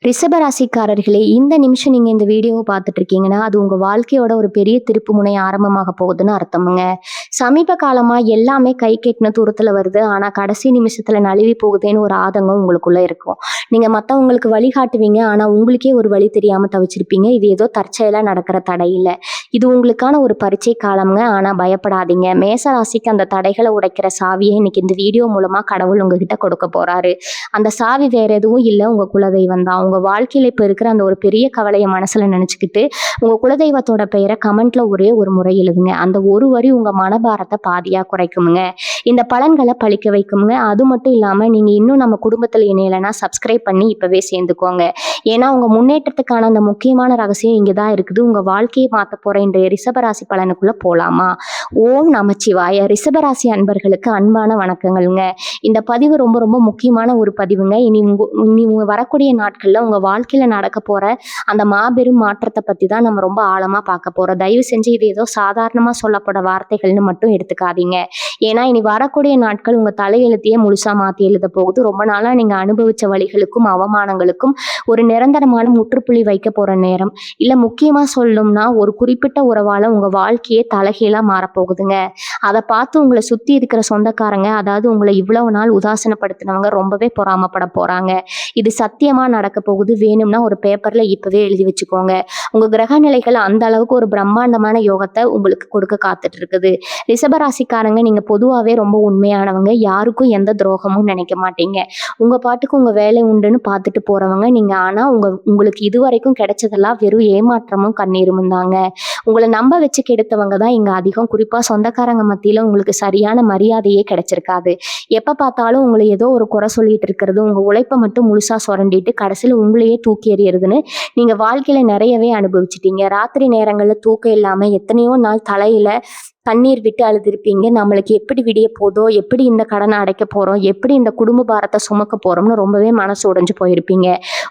ரிஷபராசிக்காரர்களே, இந்த நிமிஷம் நீங்க இந்த வீடியோவை பார்த்துட்டு இருக்கீங்கன்னா, அது உங்க வாழ்க்கையோட ஒரு பெரிய திருப்பு முனை ஆரம்பமாக போகுதுன்னு அர்த்தமுங்க. சமீப காலமா எல்லாமே கை கெட்டின தூரத்துல வருது. ஆனா கடைசி நிமிஷத்துல நழுவி போகுதேன்னு ஒரு ஆதங்கம் உங்களுக்குள்ள இருக்கும். நீங்க மத்தவங்களுக்கு வழிகாட்டுவீங்க. ஆனா உங்களுக்கே ஒரு வழி தெரியாம தவிச்சிருப்பீங்க. இது ஏதோ தற்செயலா நடக்கிற தடை இல்ல. இது உங்களுக்கான ஒரு பரீட்சை காலம்ங்க. ஆனா பயப்படாதீங்க. மேச ராசிக்கு அந்த தடைகளை உடைக்கிற சாவியை இன்னைக்கு இந்த வீடியோ மூலமா கடவுள் உங்ககிட்ட கொடுக்க போறாரு. அந்த சாவி வேற எதுவும் இல்ல, உங்க குலதெய்வம் தான். உங்க வாழ்க்கையில இப்ப இருக்கிற அந்த ஒரு பெரிய கவலையை மனசுல நினைச்சுக்கிட்டு உங்க குலதெய்வத்தோட பெயரை கமெண்ட்ல ஒரே ஒரு முறை எழுதுங்க. அந்த ஒரு வரி உங்க மனபாரத்தை பாதியா குறைக்குமுங்க. இந்த பலன்களை பழிக்க வைக்குமுங்க. அது மட்டும் இல்லாம நீங்க இன்னும் நம்ம குடும்பத்துல இணையலைன்னா சப்ஸ்கிரைப் பண்ணி இப்பவே சேர்ந்துக்கோங்க. ஏன்னா உங்க முன்னேற்றத்துக்கான அந்த முக்கியமான ரகசியம் இங்கதான் இருக்குது. உங்க வாழ்க்கையை மாத்த போற இன்றைய ரிஷபராசி பலனுக்குள்ள போலாமா? ஓம் நமச்சிவாய. ரிஷபராசி அன்பர்களுக்கு அன்பான வணக்கங்கள்ங்க. இந்த பதிவு ரொம்ப ரொம்ப முக்கியமான ஒரு பதிவுங்க. இனி வரக்கூடிய நாட்கள்ல உங்க வாழ்க்கையில நடக்க போற அந்த மாபெரும் மாற்றத்தை பத்தி தான் நம்ம ரொம்ப ஆழமா பார்க்க போறோம். தயவு செஞ்சு இது ஏதோ சாதாரணமா சொல்லப்பட வார்த்தைகள்னு மட்டும் எடுத்துக்காதீங்க. ஏன்னா இனி வரக்கூடிய நாட்கள் உங்க தலையெழுத்தையே முழுசா மாத்தி எழுத போகுது. ரொம்ப நாளா நீங்க அனுபவிச்ச வழிகளுக்கும் அவமானங்களுக்கும் ஒரு நிரந்தரமான முற்றுப்புள்ளி வைக்க போற நேரம். இல்ல முக்கியமா சொல்லணும்னா ஒரு குறிப்பிட்ட உறவால உங்க வாழ்க்கையே தலைகீழா மாறப்போகுதுங்க. அதை பார்த்து உங்களை சுத்தி இருக்கிற சொந்தக்காரங்க, அதாவது உங்களை இவ்வளவு நாள் உதாசனப்படுத்தினவங்க ரொம்பவே பொறாமப்பட போறாங்க. இது சத்தியமா நடக்க போகுது. வேணும்னா ஒரு பேப்பர்ல இப்பவே எழுதி வச்சுக்கோங்க. உங்க கிரக நிலைகள் அந்த அளவுக்கு ஒரு பிரம்மாண்டமான யோகத்தை உங்களுக்கு கொடுக்க காத்துட்டு இருக்குது. ரிஷபராசிக்காரங்க, நீங்க பொதுவாவே ரொம்ப உண்மையானவங்க. யாருக்கும் எந்த துரோகமும் நினைக்க மாட்டீங்க. உங்க பாட்டுக்கு உங்க வேலை உண்டுன்னு பார்த்துட்டு போறவங்க நீங்க. ஆனா உங்களுக்கு இதுவரைக்கும் கிடைச்சதெல்லாம் வெறும் ஏமாற்றமும் கண்ணீரும் தாங்க. உங்களை நம்ப வச்சு கெடுத்தவங்க தான் இங்க அதிகம். குறிப்பா சொந்தக்காரங்க மத்தியில உங்களுக்கு சரியான மரியாதையே கிடைச்சிருக்காது. எப்ப பார்த்தாலும் உங்களை ஏதோ ஒரு குறை சொல்லிட்டு இருக்கிறது, உங்க உழைப்பை மட்டும் முழுசா சுரண்டிட்டு கடைசியில உங்களையே தூக்கி எறியறதுன்னு நீங்க வாழ்க்கையில நிறையவே அனுபவிச்சிட்டீங்க. ராத்திரி நேரங்கள்ல தூக்கம் இல்லாம எத்தனையோ நாள் தலையில கண்ணீர் விட்டு அழுதுருப்பீங்க. நம்மளுக்கு எப்படி விடிய போதோ, எப்படி இந்த கடனை அடைக்க போறோம், எப்படி இந்த குடும்ப பாரத்தை சுமக்க போறோம்னு ரொம்பவே மனசு உடைஞ்சு போயிருப்பீங்க.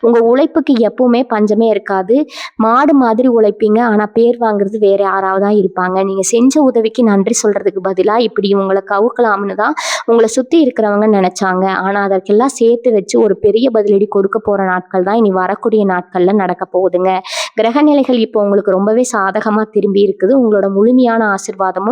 உங்க உழைப்புக்கு எப்பவுமே பஞ்சமே இருக்காது. மாடு மாதிரி உழைப்பீங்க. ஆனா பேர் வாங்குறது வேற யாராவது தான் இருப்பாங்க. நீங்க செஞ்ச உதவிக்கு நன்றி சொல்றதுக்கு பதிலா இப்படி உங்களை கவுக்கலாம்னு தான் உங்களை சுத்தி இருக்கிறவங்க நினைச்சாங்க. ஆனா அதற்கெல்லாம் சேர்த்து வச்சு ஒரு பெரிய பதிலடி கொடுக்க போற நாட்கள் தான் இனி வரக்கூடிய நாட்கள்ல நடக்க போகுதுங்க. கிரகநிலைகள் இப்போ உங்களுக்கு ரொம்பவே சாதகமா திரும்பி இருக்குது. உங்களோட முழுமையான ஆசீர்வாதமும்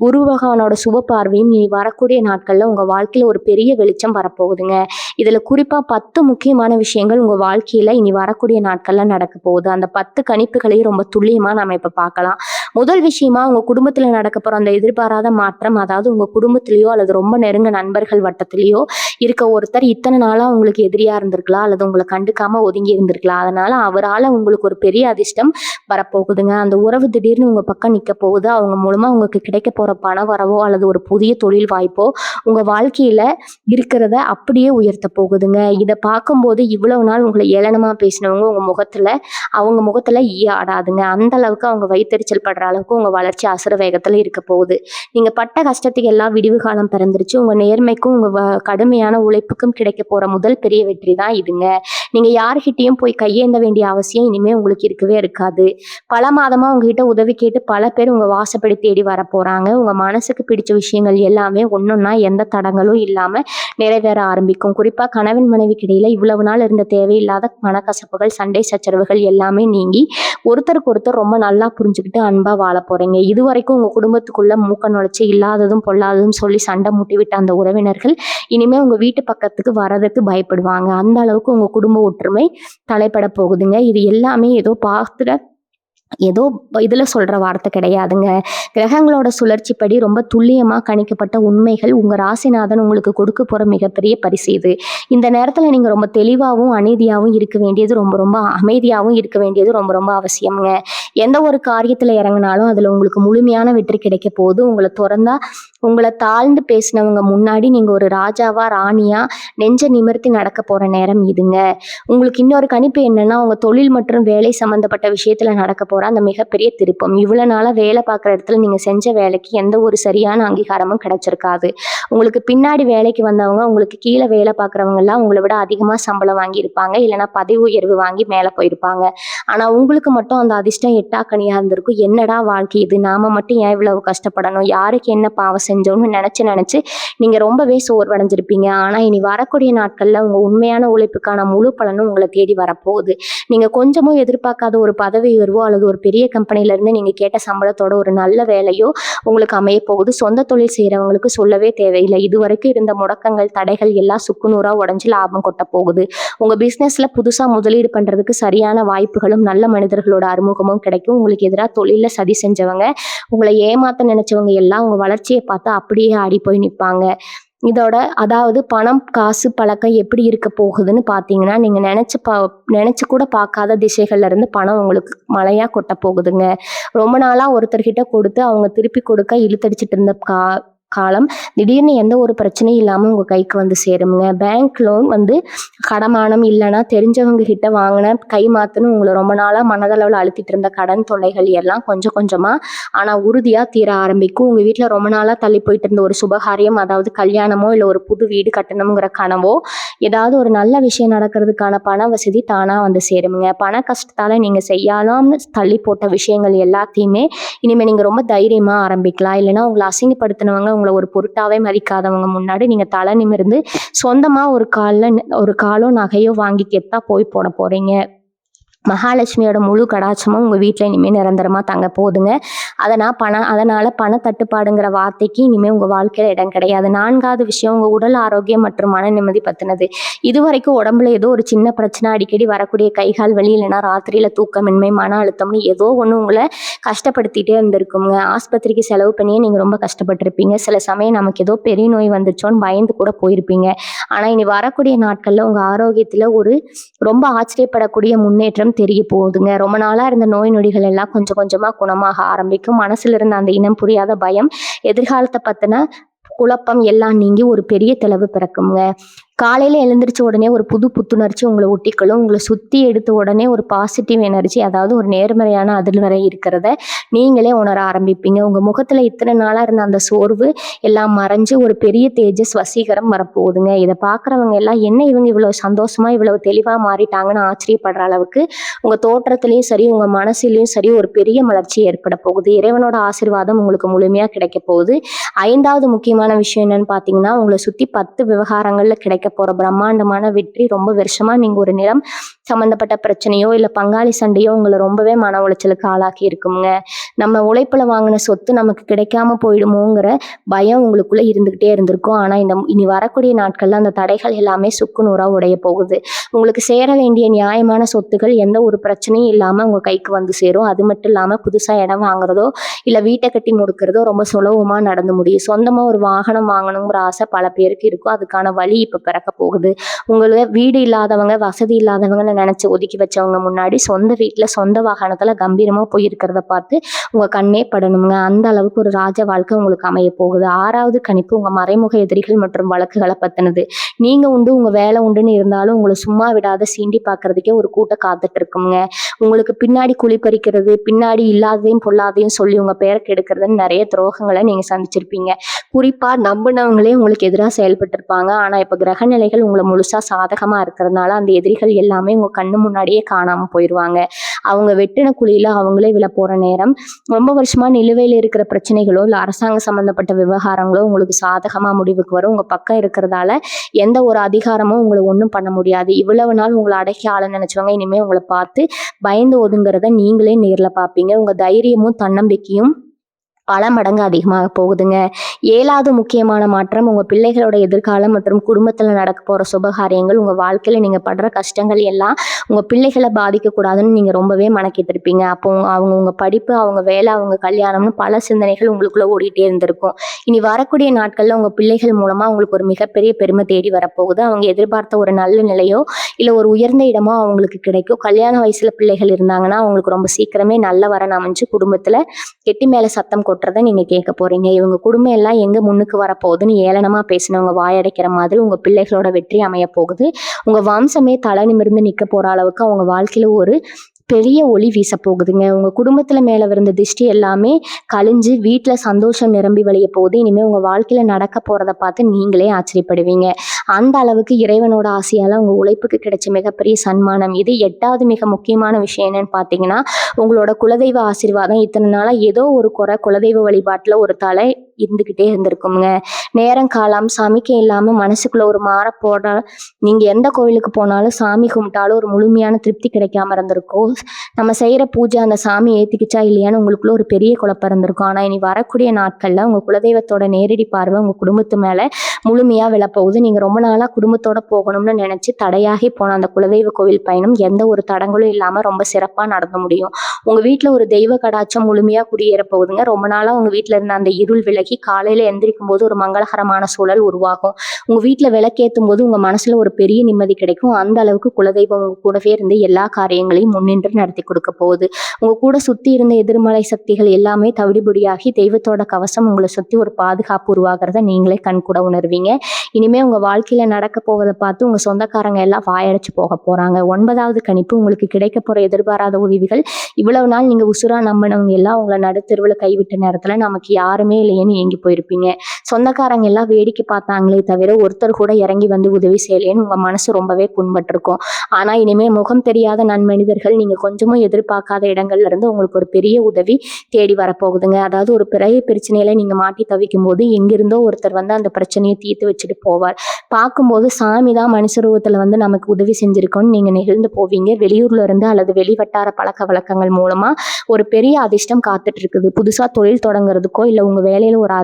குரு பகவானோட சுப பார்வையும் இனி வரக்கூடிய நாட்கள்ல உங்க வாழ்க்கையில ஒரு பெரிய வெளிச்சம் வரப்போகுதுங்க. இதுல குறிப்பா 10 முக்கியமான விஷயங்கள் உங்க வாழ்க்கையில இனி வரக்கூடிய நாட்கள்ல நடக்க போகுது. அந்த 10 கணிப்புகளையும் ரொம்ப துல்லியமா நம்ம இப்ப பார்க்கலாம். முதல் விஷயமா உங்க குடும்பத்துல நடக்க போற அந்த எதிர்பாராத மாற்றம், அதாவது உங்க குடும்பத்திலேயோ அல்லது ரொம்ப நெருங்க நண்பர்கள் வட்டத்திலேயோ இருக்க ஒருத்தர் இத்தனை நாளா உங்களுக்கு எதிரியா இருந்திருக்கலாம், அல்லது உங்களை கண்டுக்காம ஒதுங்கி இருந்திருக்கலாம். அதனால அவரால் உங்களுக்கு ஒரு பெரிய அதிர்ஷ்டம் வரப்போகுதுங்க. அந்த உறவு திடீர்னு உங்க பக்கம் நிக்க போகுது. அவங்க மூலமா உங்களுக்கு கிடைக்க போற பண வரவோ அல்லது ஒரு புதிய தொழில் வாய்ப்போ உங்க வாழ்க்கையில இருக்கிறத அப்படியே உயர்த்த போகுதுங்க. இதை பார்க்கும்போது இவ்வளவு நாள் உங்களை ஏளனமா பேசினவங்க அவங்க முகத்துல ஈ ஆடாதுங்க. அந்த அளவுக்கு அவங்க வயித்தெரிச்சல் படுற அளவுக்கு உங்க வளர்ச்சி அசுர வேகத்துல இருக்க போகுது. நீங்க பட்ட கஷ்டத்துக்கு எல்லாம் விடிவு காலம் பிறந்துருச்சு. உங்க நேர்மைக்கும் உங்க கடுமையான உழைப்புக்கும் கிடைக்க போற முதல் பெரிய வெற்றி தான் இதுங்க. நீங்க யாருகிட்டயும் போய் கையேந்த வேண்டிய அவசியம் இனிமே உங்களுக்கு இருக்கவே இருக்காது. பல மாதமா உங்ககிட்ட உதவி கேட்டு பல பேர் உங்க வாசப்படி தேடி வர போறாங்க. உங்க மனசுக்கு பிடிச்ச விஷயங்கள் எல்லாமே ஒன்னொன்னா எந்த தடங்களும் இல்லாம நிறைவேற ஆரம்பிக்கும். குறிப்பா கணவன் மனைவிக்கு இடையில இவ்வளவு நாள் இருந்த தேவையில்லாத மனக்கசப்புகள், சண்டை சச்சரவுகள் எல்லாமே நீங்கி ஒருத்தருக்கு ஒருத்தர் ரொம்ப நல்லா புரிஞ்சுக்கிட்டு அன்பா வாழ போறீங்க. இதுவரைக்கும் உங்க குடும்பத்துக்குள்ள மூக்க நுழைச்சு இல்லாததும் பொல்லாததும் சொல்லி சண்டை மூட்டி விட்ட அந்த உறவினர்கள் இனிமே உங்க வீட்டு பக்கத்துக்கு வரதுக்கு பயப்படுவாங்க. அந்த அளவுக்கு உங்க குடும்ப ஒற்றுமை தலைப்பட போகுதுங்க. இது எல்லாமே ஏதோ இதுல சொல்ற வார்த்தை கிடையாதுங்க. கிரகங்களோட சுழற்சிப்படி ரொம்ப துல்லியமா கணிக்கப்பட்ட உண்மைகள். உங்க ராசிநாதன் உங்களுக்கு கொடுக்க போற மிகப்பெரிய பரிசு இது. இந்த நேரத்துல நீங்க ரொம்ப தெளிவாகவும் அமைதியாகவும் இருக்க வேண்டியது ரொம்ப அமைதியாகவும் இருக்க வேண்டியது ரொம்ப ரொம்ப அவசியம்ங்க. எந்த ஒரு காரியத்துல இறங்கினாலும் அதுல உங்களுக்கு முழுமையான வெற்றி கிடைக்க போகுது. உங்களை தாழ்ந்து பேசினவங்க முன்னாடி நீங்க ஒரு ராஜாவா ராணியா நெஞ்ச நிமிர்த்தி நடக்க போற நேரம் இதுங்க. உங்களுக்கு இன்னொரு கணிப்பு என்னன்னா, உங்க தொழில் மற்றும் வேலை சம்பந்தப்பட்ட விஷயத்துல நடக்க போற அந்த மிகப்பெரிய திருப்பம். இவ்வளவு நாளா வேலை பார்க்குற இடத்துல நீங்க செஞ்ச வேலைக்கு எந்த ஒரு சரியான அங்கீகாரமும் கிடைச்சிருக்காது. உங்களுக்கு பின்னாடி வேலைக்கு வந்தவங்க, உங்களுக்கு கீழே வேலை பார்க்குறவங்க எல்லாம் உங்களை விட அதிகமா சம்பளம் வாங்கியிருப்பாங்க, இல்லைன்னா பதவி உயர்வு வாங்கி மேலே போயிருப்பாங்க. ஆனால் உங்களுக்கு மட்டும் அந்த அதிர்ஷ்டம் எட்டாக்கனியாக இருந்திருக்கும். என்னடா வாழ்க்கை இது, நாம மட்டும் ஏன் இவ்வளவு கஷ்டப்படணும், யாருக்கு என்ன பாவம் செஞ்சோம்னு நினச்சி நீங்கள் ரொம்பவே சோர்வடைஞ்சிருப்பீங்க. ஆனால் இனி வரக்கூடிய நாட்களில் உங்கள் உண்மையான உழைப்புக்கான முழு பலனும் உங்களை தேடி வரப்போகுது. நீங்கள் கொஞ்சமும் எதிர்பார்க்காத ஒரு பதவி உயர்வோ அல்லது ஒரு பெரிய கம்பெனிலேருந்து நீங்கள் கேட்ட சம்பளத்தோட ஒரு நல்ல வேலையோ உங்களுக்கு அமைய போகுது. சொந்த தொழில் செய்கிறவங்களுக்கு சொல்லவே தேவையில்லை. இதுவரைக்கும் இருந்த முடக்கங்கள், தடைகள் எல்லாம் சுக்குநூறாக உடஞ்சி லாபம் கொட்ட போகுது. உங்கள் பிஸ்னஸில் புதுசாக முதலீடு பண்ணுறதுக்கு சரியான வாய்ப்புகளும் நல்ல மனிதர்களோட அறிமுகமும் கிடைக்கும். உங்களுக்கு எதிராக தொழிலில் சதி செஞ்சவங்க, உங்களை ஏமாற்ற நினைச்சவங்க எல்லாம் உங்கள் வளர்ச்சியை பார்த்து அப்படியே ஆடி போய் நிற்பாங்க. இதோட அதாவது பணம், காசு, பழக்கம் எப்படி இருக்க போகுதுன்னு பார்த்தீங்கன்னா, நீங்கள் நினச்சி கூட பார்க்காத திசைகள்ல இருந்து பணம் உங்களுக்கு மழையாக கொட்ட போகுதுங்க. ரொம்ப நாளாக ஒருத்தர்கிட்ட கொடுத்து அவங்க திருப்பி கொடுக்க இழுத்தடிச்சிட்டு இருந்த காலம் திடீர்னு எந்த ஒரு பிரச்சனையும் இல்லாமல் உங்கள் கைக்கு வந்து சேருங்க. பேங்க் லோன் கடமானம் இல்லைன்னா தெரிஞ்சவங்க கிட்ட வாங்கின கை மாற்றுன்னு உங்களை ரொம்ப நாளாக மனதளவில் அழுத்திட்டு இருந்த கடன் தொல்லைகள் எல்லாம் கொஞ்சம் கொஞ்சமாக ஆனால் உறுதியாக தீர ஆரம்பிக்கும். உங்கள் வீட்டில் ரொம்ப நாளாக தள்ளி போயிட்டு இருந்த ஒரு சுபகாரியம், அதாவது கல்யாணமோ இல்லை ஒரு புது வீடு கட்டணுங்கிற கனவோ, ஏதாவது ஒரு நல்ல விஷயம் நடக்கிறதுக்கான பண வசதி தானாக வந்து சேருங்க. பண கஷ்டத்தால் நீங்கள் செய்யலாம்னு தள்ளி போட்ட விஷயங்கள் எல்லாத்தையுமே இனிமேல் நீங்கள் ரொம்ப தைரியமாக ஆரம்பிக்கலாம். இல்லைன்னா உங்களை அசிங்கப்படுத்தினவங்க, உங்களை ஒரு பொருட்டாவே மதிக்காதவங்க முன்னாடி நீங்க தலை நிமிர்ந்து சொந்தமா ஒரு காலோ நகையோ வாங்கி கெத்தா போய் போட போறீங்க. மகாலட்சுமியோட முழு கடாட்சமும் உங்கள் வீட்டில் இனிமேல் நிரந்தரமாக தங்க போகுதுங்க. அதனால் பண தட்டுப்பாடுங்கிற வார்த்தைக்கு இனிமேல் உங்கள் வாழ்க்கையில் இடம் கிடையாது. 4வது விஷயம், உங்கள் உடல் ஆரோக்கியம் மற்றும் மன நிம்மதி பற்றினது. இதுவரைக்கும் உடம்புல ஏதோ ஒரு சின்ன பிரச்சனை, அடிக்கடி வரக்கூடிய கைகால் வலி, இல்லைன்னா ராத்திரியில் தூக்கமின்மை, மன அழுத்தம்னு ஏதோ ஒன்று உங்களை கஷ்டப்படுத்திகிட்டே இருந்திருக்குங்க. ஆஸ்பத்திரிக்கு செலவு பண்ணியே நீங்கள் ரொம்ப கஷ்டப்பட்டிருப்பீங்க. சில சமயம் நமக்கு ஏதோ பெரிய நோய் வந்துச்சோன்னு பயந்து கூட போயிருப்பீங்க. ஆனால் இனி வரக்கூடிய நாட்களில் உங்கள் ஆரோக்கியத்தில் ஒரு ரொம்ப ஆச்சரியப்படக்கூடிய முன்னேற்றம் தெரிய போகுதுங்க. ரொம்ப நாளா இருந்த நோய் நொடிகள் எல்லாம் கொஞ்சம் கொஞ்சமா குணமாக ஆரம்பிக்கும். மனசுல இருந்த அந்த இனம் புரியாத பயம், எதிர்காலத்தை பத்தின குழப்பம் எல்லாம் நீங்கி ஒரு பெரிய தெளிவு பிறக்குங்க. காலையில் எழுந்திரிச்ச உடனே ஒரு புத்துணர்ச்சி உங்களை ஒட்டிக்கொள்ளும். உங்களை சுற்றி எடுத்த உடனே ஒரு பாசிட்டிவ் எனர்ஜி, அதாவது ஒரு நேர்மறையான அதிர்வரை இருக்கிறத நீங்களே உணர ஆரம்பிப்பீங்க. உங்கள் முகத்தில் இத்தனை நாளாக இருந்த அந்த சோர்வு எல்லாம் மறைஞ்சு ஒரு பெரிய தேஜஸ் வசீகரம் வரப்போகுதுங்க. இதை பார்க்குறவங்க எல்லாம் என்ன இவங்க இவ்வளோ சந்தோஷமாக இவ்வளவு தெளிவாக மாறிட்டாங்கன்னு ஆச்சரியப்படுற அளவுக்கு உங்கள் தோற்றத்துலேயும் சரி, உங்கள் மனசுலையும் சரி ஒரு பெரிய மலர்ச்சி ஏற்பட போகுது. இறைவனோட ஆசீர்வாதம் உங்களுக்கு முழுமையாக கிடைக்க போகுது. 5வது முக்கியமான விஷயம் என்னன்னு பார்த்தீங்கன்னா, உங்களை சுற்றி 10 விவகாரங்களில் கிடைக்க போற பிரம்மாண்டமான வெற்றி. ரொம்ப வருஷமா நீங்க ஒரு நிலம் சம்பந்தப்பட்ட பிரச்சனையோ இல்ல பங்காளி சண்டையோ உங்களை ரொம்பவே மன உளைச்சலுக்கு ஆளாக்கி இருக்குங்க. நம்ம உழைப்புல வாங்கின சொத்து நமக்கு கிடைக்காம போயிடுமோங்கிற பயம் உங்களுக்குள்ள இருந்துகிட்டே இருந்திருக்கும். ஆனா இனி வரக்கூடிய நாட்கள்ல அந்த தடைகள் எல்லாமே சுக்குநூறா உடைய போகுது. உங்களுக்கு சேர வேண்டிய நியாயமான சொத்துக்கள் எந்த ஒரு பிரச்சனையும் இல்லாம உங்க கைக்கு வந்து சேரும். அது மட்டும் இல்லாம புதுசா இடம் வாங்குறதோ இல்ல வீட்டை கட்டி முடிக்கிறதோ ரொம்ப சுலபமா நடந்து முடியும். சொந்தமா ஒரு வாகனம் வாங்கணுங்கிற ஆசை பல பேருக்கு இருக்கும். அதுக்கான வழி இப்ப பிறக்க போகுது. உங்களுக்கு வீடு இல்லாதவங்க, வசதி இல்லாதவங்கன்னு நினைச்சு ஒதுக்கி வச்சவங்க முன்னாடி சொந்த வீட்டுல சொந்த வாகனத்துல கம்பீரமா போயிருக்கிறத பார்த்து உங்க கண்ணே படணுங்க. அந்த அளவுக்கு ஒரு ராஜ வாழ்க்கை உங்களுக்கு அமைய போகுது. 6வது கணிப்பு, உங்க மறைமுக எதிரிகள் மற்றும் வழக்குகளை பத்தினது. நீங்க உண்டு உங்க வேலை உண்டுன்னு இருந்தாலும் உங்களை சும்மா விடாத சீண்டி பார்க்கறதுக்கே ஒரு கூட்டம் காத்துட்டு இருக்குங்க. உங்களுக்கு பின்னாடி குழி பறிக்கிறது, பின்னாடி இல்லாததையும் பொல்லாதையும் சொல்லி உங்க பேரை கெடுக்கிறதுன்னு நிறைய துரோகங்களை நீங்க சந்திச்சிருப்பீங்க. குறிப்பா நம்பினவங்களே உங்களுக்கு எதிராக செயல்பட்டு இருப்பாங்க. ஆனா இப்ப கிரக நிலைகள் உங்களை முழுசா சாதகமா இருக்கிறதுனால அந்த எதிரிகள் எல்லாமே உங்க கண்ணு முன்னாடியே காணாம போயிடுவாங்க. அவங்க வெட்டின குழியில அவங்களே விழ போற நேரம். ரொம்ப வருஷமா நிலுவையில் இருக்கிற பிரச்சனைகளோ இல்ல அரசாங்க சம்பந்தப்பட்ட விவகாரங்களோ உங்களுக்கு சாதகமா முடிவுக்கு வரும். உங்க பக்கம் இருக்கிறதால எந்த ஒரு அதிகாரமும் உங்களை ஒன்றும் பண்ண முடியாது. இவ்வளவு நாள் உங்களை அடக்கி ஆள நினைச்சவங்க இனிமே உங்களை பார்த்து பயந்து ஒதுங்கிறத நீங்களே நேர்ல பார்ப்பீங்க. உங்க தைரியமும் தன்னம்பிக்கையும் பல மடங்கு அதிகமாக போகுதுங்க. 7வது முக்கியமான மாற்றம், உங்க பிள்ளைகளோட எதிர்காலம் மற்றும் குடும்பத்துல நடக்க போற சுபகாரியங்கள். உங்க வாழ்க்கையில நீங்க படுற கஷ்டங்கள் எல்லாம் உங்க பிள்ளைகளை பாதிக்கக்கூடாதுன்னு நீங்க ரொம்பவே மனக்கிட்டிருப்பீங்க. அப்போ அவங்க உங்க படிப்பு, அவங்க வேலை, அவங்க கல்யாணம்னு பல சிந்தனைகள் உங்களுக்குள்ள ஓடிட்டே இருந்திருக்கும். இனி வரக்கூடிய நாட்கள்ல உங்க பிள்ளைகள் மூலமா உங்களுக்கு ஒரு மிகப்பெரிய பெருமை தேடி வரப்போகுது. அவங்க எதிர்பார்த்த ஒரு நல்ல நிலையோ இல்ல ஒரு உயர்ந்த இடமோ அவங்களுக்கு கிடைக்கும். கல்யாண வயசுல பிள்ளைகள் இருந்தாங்கன்னா அவங்களுக்கு ரொம்ப சீக்கிரமே நல்ல வரன் அமைஞ்சு குடும்பத்துல கெட்டி மேல சத்தம் கொட்டுறதை நீங்க கேட்க போறீங்க. இவங்க குடும்பம் எல்லாம் எங்க முன்னுக்கு வரப்போகுதுன்னு ஏளனமா பேசினவங்க வாயடைக்கிற மாதிரி உங்க பிள்ளைகளோட வெற்றி அமைய போகுது. உங்க வம்சமே தலை நிமிர்ந்து நிக்க போற அளவுக்கு அவங்க வாழ்க்கையில ஒரு பெரிய ஒளி வீச போகுதுங்க. உங்க குடும்பத்துல மேல இருந்த திஷ்டி எல்லாமே கழிஞ்சு வீட்டுல சந்தோஷம் நிரம்பி வழிய போகுது. இனிமே உங்க வாழ்க்கையில நடக்க போறதை பார்த்து நீங்களே ஆச்சரியப்படுவீங்க. அந்த அளவுக்கு இறைவனோட ஆசையால உங்க உழைப்புக்கு கிடைச்ச மிகப்பெரிய சன்மானம் இது. 8வது மிக முக்கியமான விஷயம் என்னன்னு பார்த்தீங்கன்னா, உங்களோட குலதெய்வ ஆசீர்வாதம். இத்தனை நாளா ஏதோ ஒரு குறை குலதெய்வ வழிபாட்டுல ஒரு தலை இருந்துகிட்டே இருந்திருக்குங்க. நேரம் காலம் சமிக்கை இல்லாம மனசுக்குள்ள ஒரு போட நீங்க எந்த கோவிலுக்கு போனாலும் சாமி கும்பிட்டாலும் ஒரு முழுமையான திருப்தி கிடைக்காம இருந்திருக்கும். நம்ம செய்யற பூஜை அந்த சாமி ஏத்திக்கிச்சா இல்லையான்னு உங்களுக்குள்ள ஒரு பெரிய குழப்பம் இருந்திருக்கும். ஆனா இனி வரக்கூடிய நாட்கள்ல உங்க குலதெய்வத்தோட நேரடி பார்வை உங்க குடும்பத்து மேல முழுமையா விழப்போகுது. நீங்க ரொம்ப நாளா குடும்பத்தோட போகணும்னு நினைச்சு தடையாகி போன அந்த குலதெய்வ கோவில் பயணம் எந்த ஒரு தடங்களும் இல்லாம ரொம்ப சிறப்பா நடந்து முடியும். உங்க வீட்டுல ஒரு தெய்வ கடாட்சம் முழுமையா குடியேற போகுதுங்க. ரொம்ப நாளா உங்க வீட்டுல இருந்த அந்த இருள் விலகி காலையில எந்திரிக்கும் போது ஒரு மங்களகரமான சூழல் உருவாகும். உங்க வீட்டுல விளக்கேற்றும் போது உங்க மனசுல ஒரு பெரிய நிம்மதி கிடைக்கும். அந்த அளவுக்கு குலதெய்வம் உங்க கூடவே இருந்து எல்லா காரியங்களையும் முன்னின்று நடத்தி கொடுக்க போகுது. உங்க கூட சுத்தி இருந்த எதிர்மறை சக்திகள் எல்லாமே தவிடுபொடியாகி தெய்வத்தோட கவசம் உங்களை சுத்தி ஒரு பாதுகாப்பு உருவாகிறத நீங்களே கண்கூட உணர்வீங்க. இனிமே உங்க வாழ்க்கையில நடக்க போவதை பார்த்து உங்க சொந்தக்காரங்க எல்லாம் வாயடைச்சு போக போறாங்க. 9வது கணிப்பு உங்களுக்கு கிடைக்க போற எதிர்பாராத உதவிகள். இவ்வளவு நாள் நீங்க உசுரா நம்பினவங்க எல்லாம் உங்களை நடுத்தெருவுல கைவிட்ட நேரத்துல நமக்கு யாருமே இல்லையேன்னு ஏங்கி போயிருப்பீங்க. சொந்தக்காரங்க எல்லாம் வேடிக்கை பார்த்தாங்களே தவிர ஒருத்தர் கூட இறங்கி வந்து உதவி செய்யலேன்னு உங்க மனசு ரொம்பவே புண்பட்டிருக்கும். ஆனா இனிமே முகம் தெரியாத நன்மனிதர்கள் நீங்க கொஞ்சமும் எதிர்பார்க்காத இடங்கள்ல இருந்து உங்களுக்கு ஒரு பெரிய உதவி தேடி வரப்போகுதுங்க. அதாவது ஒரு பெரிய பிரச்சனையில நீங்க மாட்டி தவிக்கும் போது எங்கிருந்தோ ஒருத்தர் வந்து அந்த பிரச்சனையை தீர்த்து வச்சுட்டு போவார். பார்க்கும்போது சாமி தான் மனுஷ ரூபத்துல வந்து நமக்கு உதவி செஞ்சிருக்கோன்னு நீங்க நெகிழ்ந்து போவீங்க. வெளியூர்ல இருந்து அல்லது வெளிவட்டார பழக்க வழக்கங்கள் மூலமா ஒரு பெரிய அதிர்ஷ்டம் காத்துட்டு இருக்குது. புதுசா தொழில் தொடங்குறதுக்கோ இல்ல உங்க வேலையில ஒரு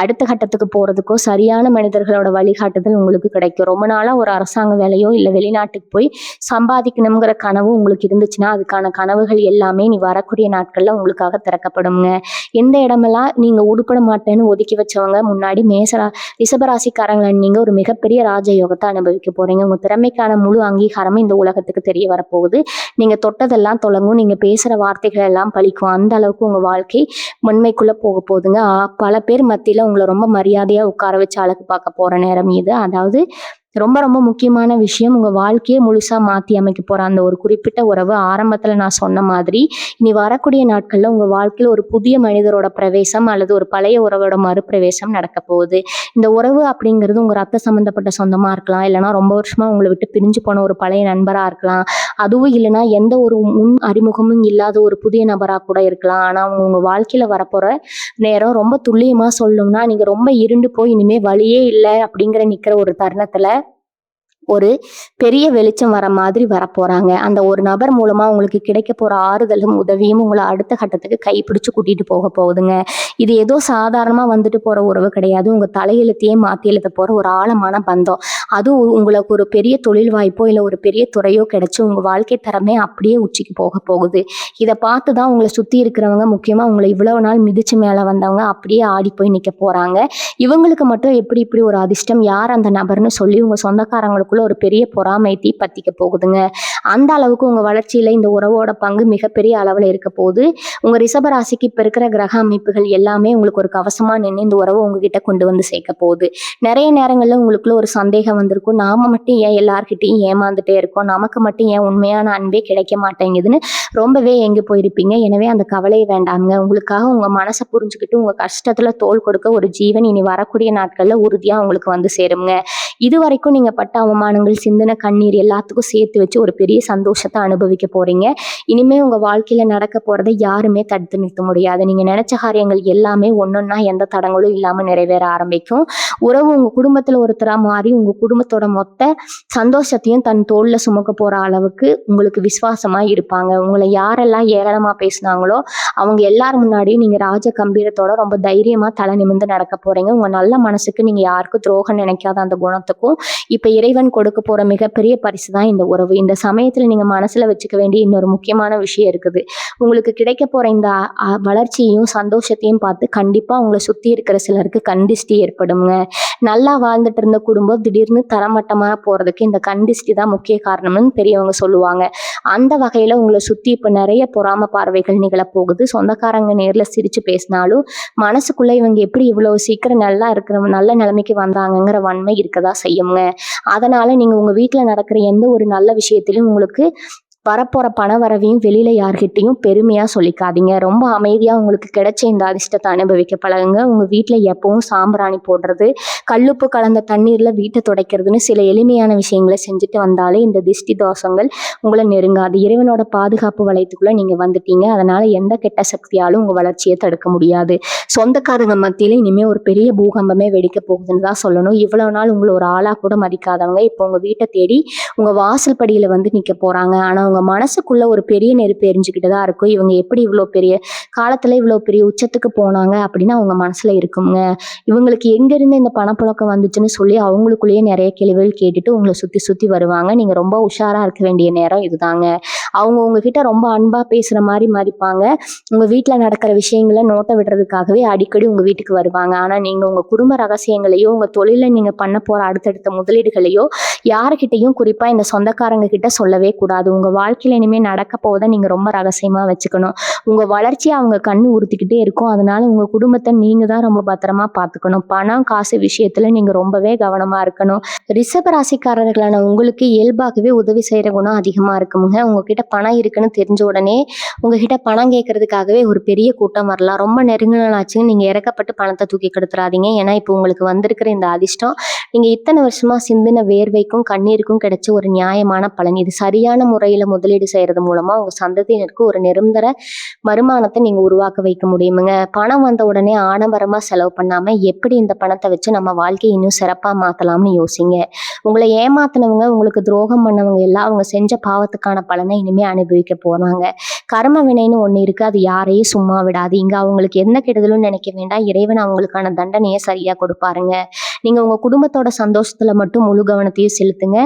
அடுத்த கட்டத்துக்கு போறதுக்கோ சரியான மனிதர்களோட வழிகாட்டுதல் உங்களுக்கு கிடைக்கும். ரொம்ப நாளா ஒரு அரசாங்க வேலையோ இல்ல வெளிநாட்டுக்கு போய் சம்பாதிக்கணுங்கிற கனவு உங்களுக்கு இருந்துச்சுன்னா அதுக்கான கனவுகள் எல்லாமே நீ வரக்கூடிய நாட்கள்ல உங்களுக்காக திறக்கப்படுங்க. எந்த இடமெல்லாம் நீங்க உருப்பட மாட்டேன்னு ஒதுக்கி வச்சவங்க முன்னாடி ரிஷபராசிக்காரங்களை நீங்க ஒரு மிகப்பெரிய ராஜயோகத்தை அனுபவிக்க போறீங்க. உங்க திறமைக்கான முழு அங்கீகாரமும் இந்த உலகத்துக்கு தெரிய வரப்போகுது. நீங்க தொட்டதெல்லாம் தொடங்கும். நீங்க பேசுற வார்த்தைகள் எல்லாம் பலிக்கும். அந்த அளவுக்கு உங்க வாழ்க்கை உண்மைக்குள்ள போக போகுதுங்க. பல பேர் மத்தியில உங்களை ரொம்ப மரியாதையா உட்கார வச்சு அழகு பார்க்க போற நேரம் இது. அதாவது ரொம்ப ரொம்ப முக்கியமான விஷயம், உங்க வாழ்க்கையை முழுசா மாத்தி அமைக்க போற அந்த ஒரு குறிப்பிட்ட உறவு ஆரம்பத்துல நான் சொன்ன மாதிரி இனி வரக்கூடிய நாட்கள்ல உங்க வாழ்க்கையில ஒரு புதிய மனிதரோட பிரவேசம் அல்லது ஒரு பழைய உறவோட மறுபிரவேசம் நடக்க போகுது. இந்த உறவு அப்படிங்கிறது உங்க ரத்த சம்பந்தப்பட்ட சொந்தமா இருக்கலாம், இல்லைன்னா ரொம்ப வருஷமா உங்களை விட்டு பிரிஞ்சு போன ஒரு பழைய நண்பரா இருக்கலாம், அதுவும் இல்லைன்னா எந்த ஒரு முன் அறிமுகமும் இல்லாத ஒரு புதிய நபரா கூட இருக்கலாம். ஆனா உங்க வாழ்க்கையில வரப்போற நேரம் ரொம்ப துல்லியமா சொல்லணும்னா நீங்க ரொம்ப இருண்டு போய் இனிமே வழியே இல்லை அப்படிங்கிற நிக்கிற ஒரு தருணத்துல ஒரு பெரிய வெளிச்சம் வர மாதிரி வரப்போறாங்க. அந்த ஒரு நபர் மூலமா உங்களுக்கு கிடைக்க போற ஆறுதலும் உதவியும் உங்களை அடுத்த கட்டத்துக்கு கைப்பிடிச்சு கூட்டிட்டு போக போகுதுங்க. இது ஏதோ சாதாரணமா வந்துட்டு போற உறவு கிடையாது. உங்க தலையெழுத்தையே மாத்தி எழுத போற ஒரு ஆழமான பந்தம். அதுவும் உங்களுக்கு ஒரு பெரிய தொழில் வாய்ப்போ இல்ல ஒரு பெரிய துறையோ கிடைச்சு உங்க வாழ்க்கை தரமே அப்படியே உச்சிக்கு போக போகுது. இதை பார்த்துதான் உங்களை சுத்தி இருக்கிறவங்க, முக்கியமா உங்களை இவ்வளவு நாள் மிதிச்சு மேல வந்தவங்க அப்படியே ஆடி போய் நிக்க போறாங்க. இவங்களுக்கு மட்டும் எப்படி இப்படி ஒரு அதிர்ஷ்டம், யார் அந்த நபர்னு சொல்லி உங்க சொந்தக்காரங்களுக்கு ஒரு பெரிய பொறாமை தீ பத்திக்க போகுதுங்க. அந்த அளவுக்கு உங்க வளர்ச்சியில இந்த உறவோட பங்கு மிகப்பெரிய அளவுல இருக்க போகுது. உங்க ரிஷபராசிக்கு இப்ப இருக்கிற கிரக அமைப்புகள் எல்லாமே உங்களுக்கு ஒரு கவசமா நின்று இந்த உறவை உங்ககிட்ட கொண்டு வந்து சேர்க்க போகுது. நிறைய நேரங்கள்ல உங்களுக்குள்ள ஒரு சந்தேகம் வந்திருக்கும், நாம மட்டும் ஏன் எல்லார்கிட்டையும் ஏமாந்துட்டே இருக்கோம், நமக்கு மட்டும் ஏன் உண்மையான அன்பே கிடைக்க மாட்டேங்குதுன்னு ரொம்பவே எங்க போயிருப்பீங்க. எனவே அந்த கவலையை வேண்டாங்க. உங்களுக்காக உங்க மனசை புரிஞ்சுக்கிட்டு உங்க கஷ்டத்துல தோள் கொடுக்க ஒரு ஜீவன் இனி வரக்கூடிய நாட்கள்ல உறுதியா உங்களுக்கு வந்து சேருங்க. இது வரைக்கும் நீங்க பட்ட அவமானங்கள், சிந்தின கண்ணீர் எல்லாத்துக்கும் சேர்த்து வச்சு ஒரு பெரிய சந்தோஷத்தை அனுபவிக்க போறீங்க. இனிமே உங்க வாழ்க்கையில நடக்க போறதை யாருமே தடுத்து நிறுத்த முடியாது. நீங்க நினைச்ச காரியங்கள் எல்லாமே ஒன்னொன்னா எந்த தடங்களும் இல்லாம நிறைவேற ஆரம்பிக்கும். உறவு உங்க குடும்பத்துல ஒருத்தரா மாறி உங்க குடும்பத்தோட மொத்த சந்தோஷத்தையும் தன் தோல்ல சுமக்க போற அளவுக்கு உங்களுக்கு விசுவாசமா இருப்பாங்க. உங்களை யாரெல்லாம் ஏளனமா பேசினாங்களோ அவங்க எல்லாரும் முன்னாடியும் நீங்க ராஜ கம்பீரத்தோட ரொம்ப தைரியமா தலை நிமிர்ந்து நடக்க போறீங்க. உங்க நல்ல மனசுக்கு நீங்க யாருக்கும் துரோகம் நினைக்காத அந்த குணத்துக்கும் இப்ப இறைவன் கொடுக்க போற மிகப்பெரிய பரிசு தான் இந்த உறவு. இந்த சமயத்துல நீங்க மனசுல வச்சுக்க வேண்டிய இன்னொரு முக்கியமான விஷயம் இருக்குது. உங்களுக்கு கிடைக்க போற இந்த வளர்ச்சியையும் சந்தோஷத்தையும் பார்த்து கண்டிப்பா உங்களை சுத்தி இருக்கிற சிலருக்கு கண்டிஷ்டி ஏற்படுங்க. நல்லா வாழ்ந்துட்டு இருந்த குடும்பம் திடீர்னு தரமட்டமா போறதுக்கு இந்த கண்டிஷ்டி தான் முக்கிய காரணம்னு பெரியவங்க சொல்லுவாங்க. அந்த வகையில உங்களை சுத்தி இப்ப நிறைய பொறாம பார்வைகள் நிகழப்போகுது. சொந்தக்காரங்க நேர்ல சிரிச்சு பேசினாலும் மனசுக்குள்ள இவங்க எப்படி இவ்வளவு சீக்கிரம் நல்லா இருக்கிற நல்ல நிலைமைக்கு வந்தாங்கங்கிற வன்மை இருக்கதா செய்யுங்க. அதனால நீங்க உங்க வீட்டுல நடக்கிற எந்த ஒரு நல்ல விஷயத்திலும் உங்களுக்கு வரப்போற பண வரவையும் வெளியில யார்கிட்டயும் பெருமையா சொல்லிக்காதீங்க. ரொம்ப அமைதியா உங்களுக்கு கிடைச்ச இந்த அதிர்ஷ்டத்தை அனுபவிக்க பழகுங்க. உங்க வீட்ல எப்பவும் சாம்பிராணி போடுறது, கல்லுப்பு கலந்த தண்ணீர்ல வீட்டை துடைக்கிறதுன்னு சில எளிமையான விஷயங்களை செஞ்சுட்டு வந்தாலே இந்த திஷ்டி தோஷங்கள் உங்களை நெருங்காது. இறைவனோட பாதுகாப்பு வளையத்துக்குள்ள நீங்க வந்துட்டீங்க. அதனால எந்த கெட்ட சக்தியாலும் உங்க வளர்ச்சியை தடுக்க முடியாது. சொந்தக்காரங்க மத்தியில இனிமே ஒரு பெரிய பூகம்பமே வெடிக்க போகுதுன்னு தான் சொல்லணும். இவ்வளவு நாள் உங்களை ஒரு ஆளா கூட மதிக்காதவங்க இப்போ உங்க வீட்டை தேடி உங்க வாசல் படியில வந்து நிக்க போறாங்க. ஆனா உங்க மனசுக்குள்ள ஒரு பெரிய நெருப்பு எரிஞ்சுக்கிட்டு தான் இருக்கும். இவங்க எப்படி இவ்வளோ பெரிய காலத்துல இவ்வளோ பெரிய உச்சத்துக்கு போனாங்க அப்படின்னு அவங்க மனசுல இருக்குங்க. இவங்களுக்கு எங்க இருந்து இந்த பணப்புழக்கம் வந்துச்சுன்னு சொல்லி அவங்களுக்குள்ளேயே நிறைய கேள்விகள் கேட்டுட்டு உங்களை சுத்தி சுத்தி வருவாங்க. நீங்க ரொம்ப உஷாரா இருக்க வேண்டிய நேரம் இதுதாங்க. அவங்க உங்ககிட்ட ரொம்ப அன்பா பேசுற மாதிரி மதிப்பாங்க. உங்க வீட்டுல நடக்கிற விஷயங்களை நோட்டை விடுறதுக்காகவே அடிக்கடி உங்க வீட்டுக்கு வருவாங்க. ஆனா நீங்க உங்க குடும்ப ரகசியங்களையோ உங்க தொழில நீங்க பண்ண போற அடுத்தடுத்த முதலீடுகளையோ யாருக்கிட்டையும் குறிப்பா இந்த சொந்தக்காரங்க கிட்ட சொல்லவே கூடாது. உங்க வாழ்க்கையில இனிமே நடக்க போவதை நீங்க ரொம்ப ரகசியமா வச்சுக்கணும். உங்க வளர்ச்சியை அவங்க கண்ணு உறுத்திக்கிட்டே இருக்கும். அதனால உங்க குடும்பத்தை நீங்க தான் ரொம்ப பத்திரமா பார்த்துக்கணும். பணம் காசு விஷயத்துல நீங்க ரொம்பவே கவனமா இருக்கணும். ரிஷப ராசிக்காரர்களான உங்களுக்கு இயல்பாகவே உதவி செய்யற குணம் அதிகமா இருக்குமுங்க. உங்ககிட்ட பணம் இருக்குன்னு தெரிஞ்ச உடனே உங்ககிட்ட பணம் கேட்கறதுக்காகவே ஒரு பெரிய கூட்டம் வரலாம். ரொம்ப நெருங்கினாச்சுன்னு நீங்க இறக்கப்பட்டு பணத்தை தூக்கி கெடுத்துறாதீங்க. ஏன்னா இப்போ உங்களுக்கு வந்திருக்கிற இந்த அதிர்ஷ்டம் நீங்க இத்தனை வருஷமா சிந்தின வேர்வைக்கும் கண்ணீருக்கும் கிடைச்ச ஒரு நியாயமான பலன். இது சரியான முறையில முதலீடு செய்யறது மூலமா உங்க சந்ததியினருக்கு ஒரு நிரந்தர வருமானத்தை நீங்க உருவாக்க வைக்க முடியுமுங்க. பணம் வந்த உடனே ஆடம்பரமா செலவு பண்ணாம எப்படி இந்த பணத்தை வச்சு நம்ம வாழ்க்கையை இன்னும் சிறப்பா மாத்தலாம்னு யோசிங்க. உங்களை ஏமாத்தினவங்க உங்களுக்கு துரோகம் பண்ணவங்க எல்லாம் அவங்க செஞ்ச பாவத்துக்கான பலனை இனிமே அனுபவிக்க போறாங்க. கர்ம வினைன்னு ஒண்ணு இருக்கு. அது யாரையும் சும்மா விடாது. இங்க அவங்களுக்கு எந்த கெடுதலும் நினைக்க வேண்டாம். இறைவன் அவங்களுக்கான தண்டனையை சரியா கொடுப்பாருங்க. நீங்க உங்க குடும்பத்தோட சந்தோஷத்துல மட்டும் முழு கவனத்தையும் செலுத்துங்க.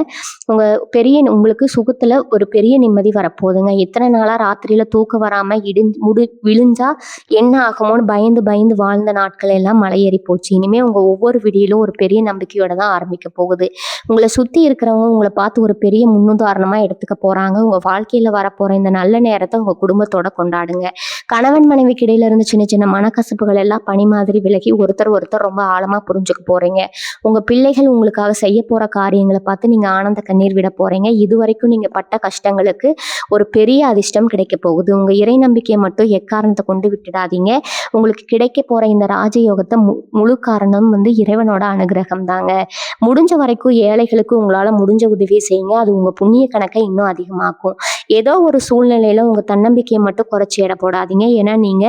உங்களுக்கு சுகத்துல ஒரு பெரிய நிம்மதி வரப்போகுதுங்க. இத்தனை நாளா ராத்திரியில தூக்கம் வராம விழுந்தா என்ன ஆகுமோன்னு பயந்து பயந்து வாழ்ந்த நாட்கள் எல்லாம் மலையேறி போச்சு. இனிமே உங்க ஒவ்வொரு விடியிலும் ஒரு பெரிய நம்பிக்கையோட தான் ஆரம்பிக்க போகுது. உங்களை சுத்தி இருக்கிறவங்க உங்களை பார்த்து ஒரு பெரிய முன்னுதாரணமா எடுத்துக்க போறாங்க. உங்க வாழ்க்கையில வரப்போற இந்த நல்ல நேரத்தை உங்க குடும்பத்தோட கொண்டாடுங்க. கணவன் மனைவிக்கு இடையில இருந்து சின்ன சின்ன மனக்கசப்புகள் எல்லாம் பனி மாதிரி விலகி ஒருத்தர் ரொம்ப ஆழமா புரிஞ்சுக்க போறீங்க. உங்க பிள்ளைகள் உங்களுக்காக செய்ய போற காரியங்களை பார்த்து நீங்க ஆனந்த கண்ணீர் விட போறீங்க. இதுவரைக்கும் நீங்க பட்ட கஷ்டங்களுக்கு ஒரு பெரிய அதிர்ஷ்டம் கிடைக்க போகுது. உங்க இறை நம்பிக்கையை மட்டும் எக்காரணத்தை கொண்டு விட்டுடாதீங்க. உங்களுக்கு கிடைக்க போற இந்த ராஜயோகத்தை முழு காரணம் இறைவனோட அனுகிரகம் தாங்க. முடிஞ்ச வரைக்கும் ஏழைகளுக்கு உங்களால முடிஞ்ச உதவியை செய்யுங்க. அது உங்க புண்ணிய கணக்கை இன்னும் அதிகமாக்கும். ஏதோ ஒரு சூழ்நிலையில உங்க தன்னம்பிக்கையை மட்டும் குறைச்சி எடை போடாதீங்க. ஏன்னா நீங்க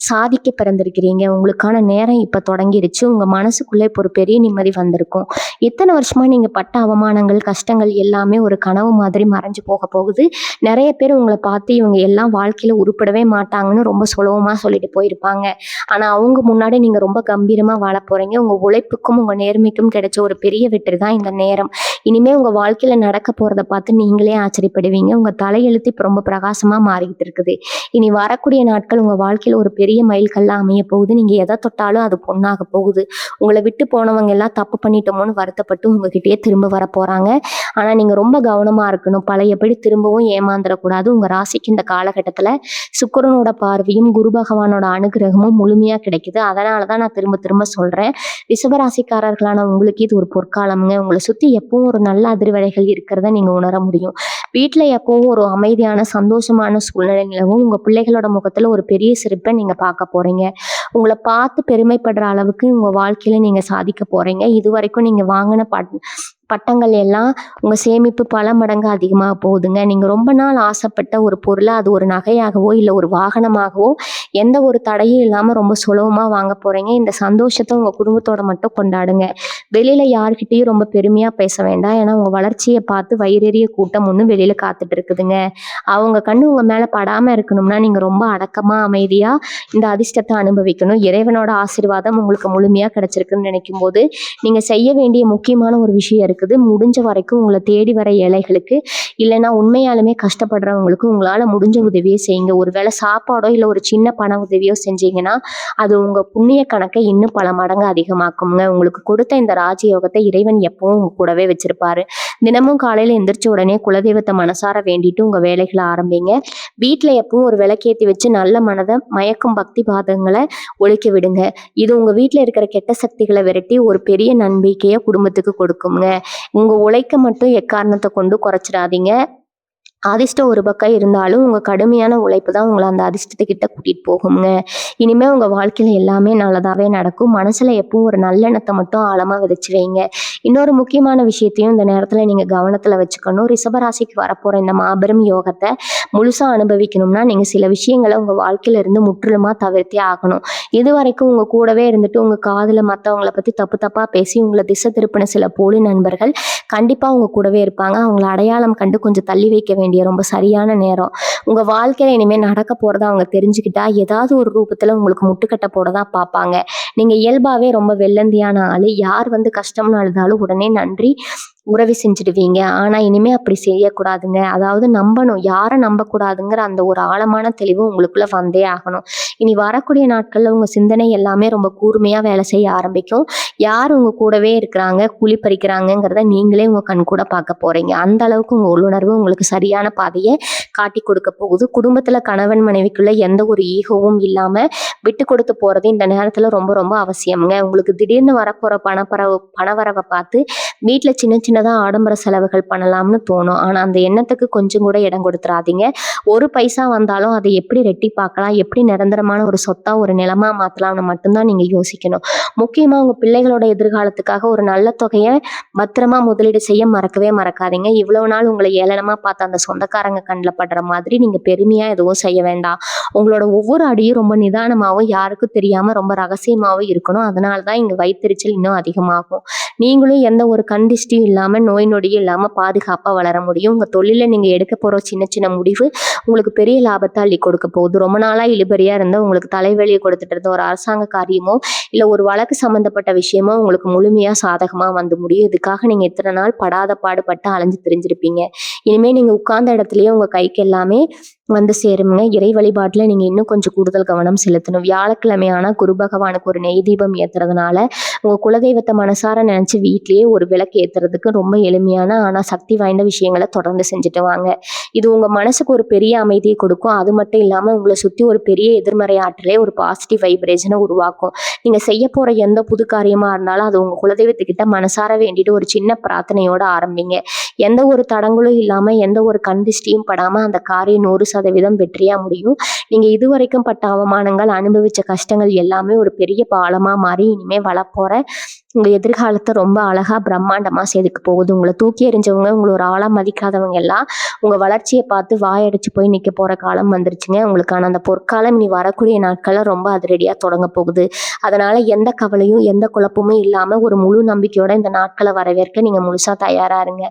சாதிக்க பிறந்திருக்கிறீங்க. உங்களுக்கான நேரம் இப்ப தொடங்கிருச்சு. உங்க மனசுக்குள்ள இப்போ ஒரு பெரிய நிம்மதி வந்திருக்கும். இத்தனை வருஷமா நீங்க பட்ட அவமானங்கள் கஷ்டங்கள் எல்லாமே ஒரு கனவு மாதிரி மறைஞ்சு போக போகுது. நிறைய பேர் உங்களை பார்த்து இவங்க எல்லாம் வாழ்க்கையில உருப்படவே மாட்டாங்கன்னு ரொம்ப சுலபமா சொல்லிட்டு போயிருப்பாங்க. ஆனா அவங்க முன்னாடி நீங்க ரொம்ப கம்பீரமா வாழ போறீங்க. உங்க உழைப்புக்கும் உங்க நேர்மைக்கும் கிடைச்ச ஒரு பெரிய வெற்றி தான் இந்த நேரம். இனிமே உங்க வாழ்க்கையில நடக்க போறதை பார்த்து நீங்களே ஆச்சரியப்படுவீங்க. உங்க தலையெழுத்து இப்ப ரொம்ப பிரகாசமா மாறிக்கிட்டு இருக்குது. இனி வரக்கூடிய நாட்கள் உங்க வாழ்க்கையில ஒரு பெரிய மைல்கல்ல அமைய போகுது. நீங்க எதை தொட்டாலும் அது பொண்ணாக போகுது. உங்களை விட்டு போனவங்க எல்லாம் தப்பு பண்ணிட்டோமோன்னு வருத்தப்பட்டு உங்ககிட்டயே திரும்ப வர போறாங்க. ஆனா நீங்க ரொம்ப கவனமா இருக்கணும். பழையபடி திரும்பவும் ஏமாந்துடக்கூடாது. உங்க ராசிக்கு இந்த காலகட்டத்துல சுக்கிரனோட பார்வையும் குரு பகவானோட அனுகிரகமும் முழுமையா கிடைக்குது. அதனாலதான் நான் திரும்ப திரும்ப சொல்றேன், ரிஷபராசிக்காரர்களான உங்களுக்கு இது ஒரு பொற்காலம்ங்க. உங்களை சுத்தி எப்பவும் ஒரு நல்ல அதிர்வலைகள் இருக்கிறத நீங்க உணர முடியும். வீட்டுல எப்பவும் ஒரு அமைதியான சந்தோஷமான சூழ்நிலை நிலவும். உங்க பிள்ளைகளோட முகத்துல ஒரு பெரிய சிரிப்பை நீங்க பார்க்க போறீங்க. உங்களை பார்த்து பெருமைப்படுற அளவுக்கு உங்க வாழ்க்கையில நீங்க சாதிக்க போறீங்க. இது வரைக்கும் நீங்க வாங்கின பட்டங்கள் எல்லாம் உங்க சேமிப்பு பல மடங்கு அதிகமாக போகுதுங்க. நீங்க ரொம்ப நாள் ஆசைப்பட்ட ஒரு பொருளை அது ஒரு நகையாகவோ இல்லை ஒரு வாகனமாகவோ எந்த ஒரு தடையும் இல்லாம ரொம்ப சுலபமா வாங்க போறீங்க. இந்த சந்தோஷத்தை உங்க குடும்பத்தோட மட்டும் கொண்டாடுங்க. வெளியில யார்கிட்டயும் ரொம்ப பெருமையா பேச வேண்டாம். ஏன்னா உங்க வளர்ச்சியை பார்த்து வயிறெறிய கூட்டம் ஒண்ணு வெளியில காத்துட்டு இருக்குதுங்க. அவங்க கண்ணு உங்க மேல படாம இருக்கணும்னா நீங்க ரொம்ப அடக்கமா அமைதியா இந்த அதிர்ஷ்டத்தை அனுபவிக்கணும். இறைவனோட ஆசீர்வாதம் உங்களுக்கு முழுமையா கிடைச்சிருக்குன்னு நினைக்கும் போது நீங்க செய்ய வேண்டிய முக்கியமான ஒரு விஷயம் இருக்குது. முடிஞ்ச வரைக்கும் உங்களை தேடி வர ஏழைகளுக்கு இல்லைன்னா உண்மையாலுமே கஷ்டப்படுறவங்களுக்கு உங்களால முடிஞ்ச உதவியை செய்யுங்க. ஒருவேளை சாப்பாடோ இல்லை ஒரு சின்ன பண உதவியோ செஞ்சீங்கன்னா அது உங்க புண்ணிய கணக்கை இன்னும் பல மடங்கு அதிகமாக்குங்க. உங்களுக்கு கொடுத்த இந்த ராஜயோகத்தை இறைவன் எப்பவும் உங்க கூடவே வச்சிருப்பாரு. தினமும் காலையில எந்திரிச்ச உடனே குலதெய்வத்தை மனசார வேண்டிட்டு உங்க வேலைகளை ஆரம்பிங்க. வீட்டுல எப்பவும் ஒரு விளக்கேத்தி வச்சு நல்ல மனதை மயக்கும் பக்தி பாதங்களை ஒழிக்க விடுங்க. இது உங்க வீட்டுல இருக்கிற கெட்ட சக்திகளை விரட்டி ஒரு பெரிய நம்பிக்கையை குடும்பத்துக்கு கொடுக்குங்க. உங்க உழைக்க மட்டும் எக்காரணத்தை கொண்டு குறைச்சிடாதீங்க. அதிர்ஷ்டம் ஒரு பக்கம் இருந்தாலும் உங்க கடுமையான உழைப்பு தான் உங்கள அந்த அதிர்ஷ்டத்துக்கிட்ட கூட்டிட்டு போகுங்க. இனிமே உங்க வாழ்க்கையில எல்லாமே நல்லதாவே நடக்கும். மனசுல எப்பவும் ஒரு நல்லெண்ணத்த மட்டும் ஆழமா விதைச்சு வைங்க. இன்னொரு முக்கியமான விஷயத்தையும் இந்த நேரத்துல நீங்க கவனத்துல வச்சுக்கணும். ரிஷபராசிக்கு வரப்போற இந்த மாபெரும் யோகத்த முழுசா அனுபவிக்கணும்னா, நீங்க சில விஷயங்கள உங்க வாழ்க்கையில இருந்து முற்றிலுமா தவிர்த்தே ஆகணும். இதுவரைக்கும் உங்க கூடவே இருந்துட்டு உங்க காதுல மத்தவங்கள பத்தி தப்பு தப்பா பேசி உங்கள திசை திருப்பின சில போலி நண்பர்கள் கண்டிப்பா உங்க கூடவே இருப்பாங்க. அவங்கள அடையாளம் கண்டு கொஞ்சம் தள்ளி வைக்க வேண்டிய ரொம்ப சரியான நேரம். உங்க வாழ்க்கையில இனிமே நடக்க போறத அவங்க தெரிஞ்சுக்கிட்டா, ஏதாவது ஒரு ரூபத்துல உங்களுக்கு முட்டுக்கட்டை போட தான் பார்ப்பாங்க. நீங்க இயல்பாவே ரொம்ப வெள்ளந்தியான ஆளு. யார் வந்து கஷ்டம்னு அழுதாலும் உடனே நன்றி உதவி செஞ்சுடுவீங்க. ஆனா இனிமே அப்படி செய்யக்கூடாதுங்க. அதாவது நம்பணும். யார நம்பக்கூடாதுங்கிற அந்த ஒரு ஆழமான தெளிவு உங்களுக்குள்ள வந்தே ஆகணும். இனி வரக்கூடிய நாட்கள்ல உங்க சிந்தனை எல்லாமே ரொம்ப கூர்மையா வேலை செய்ய ஆரம்பிக்கும். யார் உங்க கூடவே இருக்கிறாங்க, குழி பறிக்கிறாங்கங்கிறத நீங்களே உங்க கண்கூட பார்க்க போறீங்க. அந்த அளவுக்கு உங்க உள்ளுணர்வு உங்களுக்கு சரியான பாதைய காட்டிக் கொடுக்க போகுது. குடும்பத்துல கணவன் மனைவிக்குள்ள எந்த ஒரு ஈகோவும் இல்லாம விட்டு கொடுத்து போறது இந்த நேரத்துல ரொம்ப ரொம்ப அவசியம்ங்க. உங்களுக்கு திடீர்னு வரப்போற பணவரவை பார்த்து வீட்ல சின்ன சின்னதா ஆடம்பர செலவுகள் பண்ணலாம்னு தோணும். ஆனா அந்த எண்ணத்துக்கு கொஞ்சம் கூட இடம் கொடுத்துறாதீங்க. ஒரு பைசா வந்தாலும் அதை எப்படி ரெட்டிப்பாக்கலாம், எப்படி நிரந்தரமான ஒரு சொத்தா ஒரு நிலமா மாத்தலாம்னு மட்டும்தான் நீங்க யோசிக்கணும். முக்கியமா உங்க பிள்ளைகளோட எதிர்காலத்துக்காக ஒரு நல்ல தொகையை பத்திரமா முதலீடு செய்ய மறக்கவே மறக்காதீங்க. இவ்வளவு நாள் உங்களை ஏளனமா பார்த்த அந்த சொந்தக்காரங்க கண்ணில் படுற மாதிரி நீங்க பெருமையா எதுவும் செய்ய வேண்டாம். உங்களோட ஒவ்வொரு அடியும் ரொம்ப நிதானமாவும் யாருக்கும் தெரியாம ரொம்ப ரகசியமாவும் இருக்கணும். அதனாலதான் இங்க வயித்தெரிச்சல் இன்னும் அதிகமாகும். நீங்களும் எந்த ஒரு கண் திஷ்டியும் இல்லாம நோய் நொடியும் இல்லாம பாதுகாப்பா வளர முடியும். உங்க தொழில நீங்க எடுக்க போற சின்ன சின்ன முடிவு உங்களுக்கு பெரிய லாபத்தை அள்ளி கொடுக்க போகுது. ரொம்ப நாளா இழுபறியா இருந்த உங்களுக்கு தலைவலியை கொடுத்துட்டு இருந்த ஒரு அரசாங்க காரியமோ இல்ல ஒரு வழக்கு சம்பந்தப்பட்ட விஷயமோ உங்களுக்கு முழுமையா சாதகமா வந்து முடியும். இதுக்காக நீங்க இத்தனை நாள் படாத பாடுபட்டு அலைஞ்சு திரிஞ்சிருப்பீங்க. இனிமே நீங்க உட்கார்ந்த இடத்துலயே உங்க கைக்கு எல்லாமே வந்து சேருங்க. இறை வழிபாட்டுல நீங்க இன்னும் கொஞ்சம் கூடுதல் கவனம் செலுத்தணும். வியாழக்கிழமையான குரு பகவானுக்கு ஒரு நெய் தீபம் ஏத்துறதுனால உங்க குலதெய்வத்தை மனசார நினைச்சு வீட்லயே ஒரு விளக்கு ஏத்துறதுக்கு ரொம்ப எளிமையான ஆனா சக்தி வாய்ந்த விஷயங்களை தொடர்ந்து செஞ்சுட்டு வாங்க. இது உங்க மனசுக்கு ஒரு பெரிய அமைதியை கொடுக்கும். அது மட்டும் இல்லாம உங்களை சுத்தி ஒரு பெரிய எதிர்மறை ஆற்றலே ஒரு பாசிட்டிவ் வைப்ரேஷனை உருவாக்கும். நீங்க செய்ய போற எந்த புது காரியமா இருந்தாலும் அது உங்க குலதெய்வத்துக்கிட்ட மனசார வேண்டிட்டு ஒரு சின்ன பிரார்த்தனையோட ஆரம்பிங்க. எந்த ஒரு தடங்களும் இல்லாம எந்த ஒரு கண் திஷ்டியும் படாம அந்த காரியம் 100% வெற்றியா முடியும். நீங்க இதுவரைக்கும் பட்ட அவமானங்கள், அனுபவிச்ச கஷ்டங்கள் எல்லாமே ஒரு பெரிய பாலமா மாறி இனிமே வளப்போற உங்க எதிர்காலத்தை ரொம்ப அழகா பிரம்மாண்டமா செதுக்க போகுது. உங்களை தூக்கி எறிஞ்சவங்க, உங்களை ஒரு ஆளா மதிக்காதவங்க எல்லாம் உங்க வளர்ச்சியை பார்த்து வாயடிச்சு போய் நிக்க போற காலம் வந்துருச்சுங்க. உங்களுக்கான அந்த பொற்காலம் இனி வரக்கூடிய நாட்கள்ல ரொம்ப அதிரடியா தொடங்க போகுது. அதனால எந்த கவலையும் எந்த குழப்பமும் இல்லாம ஒரு முழு நம்பிக்கையோட இந்த நாட்களை வரவேற்க நீங்க முழுசா தயாரா இருங்க.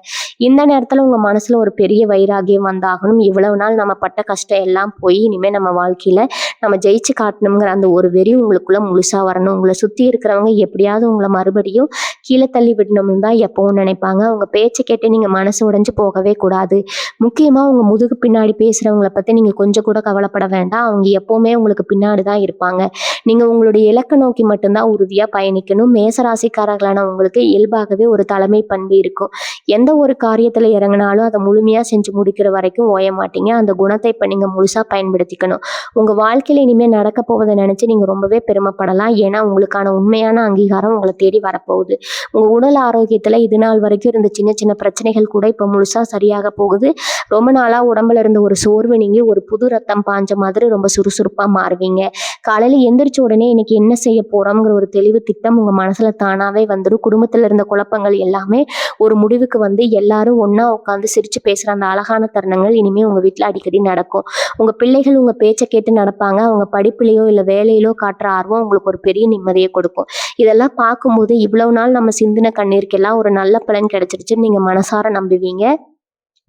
இந்த நேரத்துல உங்க மனசுல ஒரு பெரிய வைராகியம் வந்தாகணும். இவ்வளவு நாள் நம்ம பட்ட கஷ்டம் எல்லாம் போய் இனிமே நம்ம வாழ்க்கையில நம்ம ஜெயிச்சு காட்டணுங்கிற அந்த ஒரு வெறி உங்களுக்குள்ள முழுசா வரணும். உங்களை சுத்தி இருக்கிறவங்க எப்படியாவது உங்களை மறுபடியும் கீழே தள்ளி விடணும்னு தான் எப்பவும் நினைப்பாங்க. உங்க பேச்சை கேட்டு நீங்க மனசு உடைஞ்சு போகவே கூடாது. முக்கியமா உங்க முதுகு பின்னாடி பேசுறவங்களை பத்தி நீங்க கொஞ்சம் கூட கவலைப்பட வேண்டாம். அவங்க எப்பவுமே உங்களுக்கு பின்னாடி தான் இருப்பாங்க. நீங்க உங்களுடைய இலக்கை நோக்கி மட்டும்தான் உறுதியா பயணிக்கணும். மேசராசிக்காரர்களான உங்களுக்கு இயல்பாகவே ஒரு தலைமை பண்பு இருக்கும். எந்த ஒரு காரியத்துல இறங்கினாலும் அதை முழுமையா செஞ்சு முடிக்கிற வரைக்கும் ஓய மாட்டீங்க. அந்த குணத்தை இப்ப நீங்க முழுசா பயன்படுத்திக்கணும். உங்க வாழ்க்கையில இனிமே நடக்க போவதை நினைச்சு நீங்க ரொம்பவே பெருமைப்படலாம். ஏன்னா உங்களுக்கான உண்மையான அங்கீகாரம் உங்களை தேடி வரப்போகுது. உங்க உடல் ஆரோக்கியத்துல இது நாள் வரைக்கும் இருந்த சின்ன சின்ன பிரச்சனைகள் கூட இப்ப முழுசா சரியாக போகுது. ரொம்ப நாளா உடம்புல இருந்த ஒரு சோர்வு நீங்கி ஒரு புது ரத்தம் பாஞ்ச மாதிரி ரொம்ப சுறுசுறுப்பா மாறுவீங்க. காலையில எந்திரிச்ச உடனே இன்னைக்கு என்ன செய்ய போறோம்ங்கிற ஒரு தெளிவு திட்டம் உங்க மனசுல தானாவே வந்துடும். குடும்பத்துல இருந்த குழப்பங்கள் எல்லாமே ஒரு முடிவுக்கு வந்து எல்லாரும் ஒண்ணா உட்காந்து சிரிச்சு பேசுற அந்த அழகான தருணங்கள் இனிமே உங்க வீட்டுல அடிக்கடி நடக்கும். உங்க பிள்ளைகள் உங்க பேச்சை கேட்டு நடப்பாங்க. அவங்க படிப்புலயோ இல்ல வேலையிலோ காட்டுற ஆர்வம் உங்களுக்கு ஒரு பெரிய நிம்மதியை கொடுக்கும். இதெல்லாம் பார்க்கும்போது இவ்வளவு நாள் நம்ம சிந்தின கண்ணீருக்கெல்லாம் ஒரு நல்ல பலன் கிடைச்சிருச்சுன்னு நீங்க மனசார நம்புவீங்க.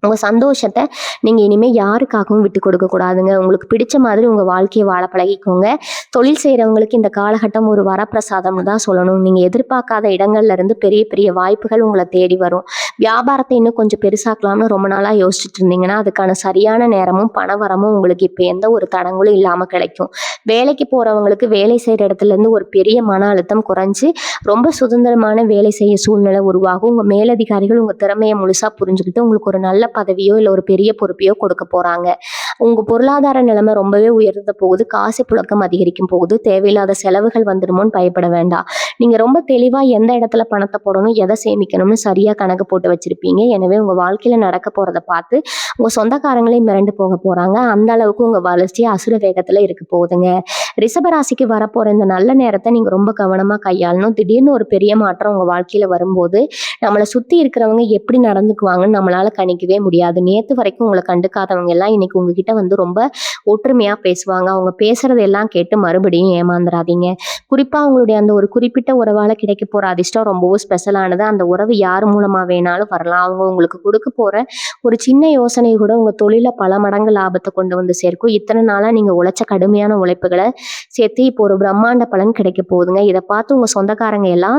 உங்க சந்தோஷத்தை நீங்க இனிமே யாருக்காகவும் விட்டு கொடுக்க கூடாதுங்க. உங்களுக்கு பிடிச்ச மாதிரி உங்க வாழ்க்கையை வாழ பழகிக்கோங்க. தொழில் செய்யறவங்களுக்கு இந்த காலகட்டம் ஒரு வரப்பிரசாதம்னு தான் சொல்லணும். நீங்க எதிர்பார்க்காத இடங்கள்ல இருந்து பெரிய பெரிய வாய்ப்புகள் உங்களை தேடி வரும். வியாபாரத்தை இன்னும் கொஞ்சம் பெருசாக்கலாம்னு ரொம்ப நாளா யோசிச்சுட்டு இருந்தீங்கன்னா அதுக்கான சரியான நேரமும் பணவரமும் உங்களுக்கு இப்ப எந்த ஒரு தடங்களும் இல்லாம கிடைக்கும். வேலைக்கு போறவங்களுக்கு வேலை செய்யற இடத்துல இருந்து ஒரு பெரிய மன அழுத்தம் குறைஞ்சு ரொம்ப சுதந்திரமான வேலை செய்ய சூழ்நிலை உருவாகும். உங்க மேலதிகாரிகள் உங்க திறமையை முழுசா புரிஞ்சுக்கிட்டு உங்களுக்கு ஒரு நல்ல பதவியோ இல்ல ஒரு பெரிய பொறுப்பையோ கொடுக்க போறாங்க. உங்க பொருளாதார நிலைமை ரொம்பவே உயர்ந்த போகுது. காசு புழக்கம் அதிகரிக்கும் போகுது. தேவையில்லாத செலவுகள் வந்துருமோன்னு பயப்பட வேண்டாம். நீங்க ரொம்ப தெளிவா எந்த இடத்துல பணத்தை போடணும், எதை சேமிக்கணும்னு சரியா கணக்கு போட்டு வச்சிருப்பீங்க. எனவே உங்க வாழ்க்கையில நடக்க போறத பார்த்து உங்க சொந்தக்காரங்களே மிரண்டு போக போறாங்க. அந்த அளவுக்கு உங்க வளர்ச்சி அசுர வேகத்துல இருக்க போகுதுங்க. ரிஷபராசிக்கு வரப்போற இந்த நல்ல நேரத்தை நீங்க ரொம்ப கவனமா கையாளணும். திடீர்னு ஒரு பெரிய மாற்றம் உங்க வாழ்க்கையில வரும்போது நம்மளை சுத்தி இருக்கிறவங்க எப்படி நடந்துக்குவாங்கன்னு நம்மளால கணிக்கவே முடியாது. நேத்து வரைக்கும் உங்களை கண்டுக்காதவங்க எல்லாம் இன்னைக்கு உங்ககிட்ட வந்து ரொம்ப ஒற்றுமையா பேசுவாங்க. அவங்க பேசுறது எல்லாம் கேட்டு மறுபடியும் ஏமாந்துடாதீங்க. குறிப்பா உங்களுடைய அந்த ஒரு குறிப்பிட்ட உறவால கிடைக்க போற அதிர்ஷ்டம் ரொம்பவும் ஸ்பெஷலானது. அந்த உறவு யார் மூலமா வேணாலும் வரலாம். அவங்க உங்களுக்கு கொடுக்க போற ஒரு சின்ன யோசனை கூட உங்க தொழில பல மடங்கு லாபத்தை கொண்டு வந்து சேர்க்கும். இத்தனை நாளா நீங்க உழைச்ச கடுமையான உழைப்புகளை சேர்த்து இப்போ ஒரு பிரம்மாண்ட பலன் கிடைக்க போகுதுங்க. இதை பார்த்து உங்க சொந்தக்காரங்க எல்லாம்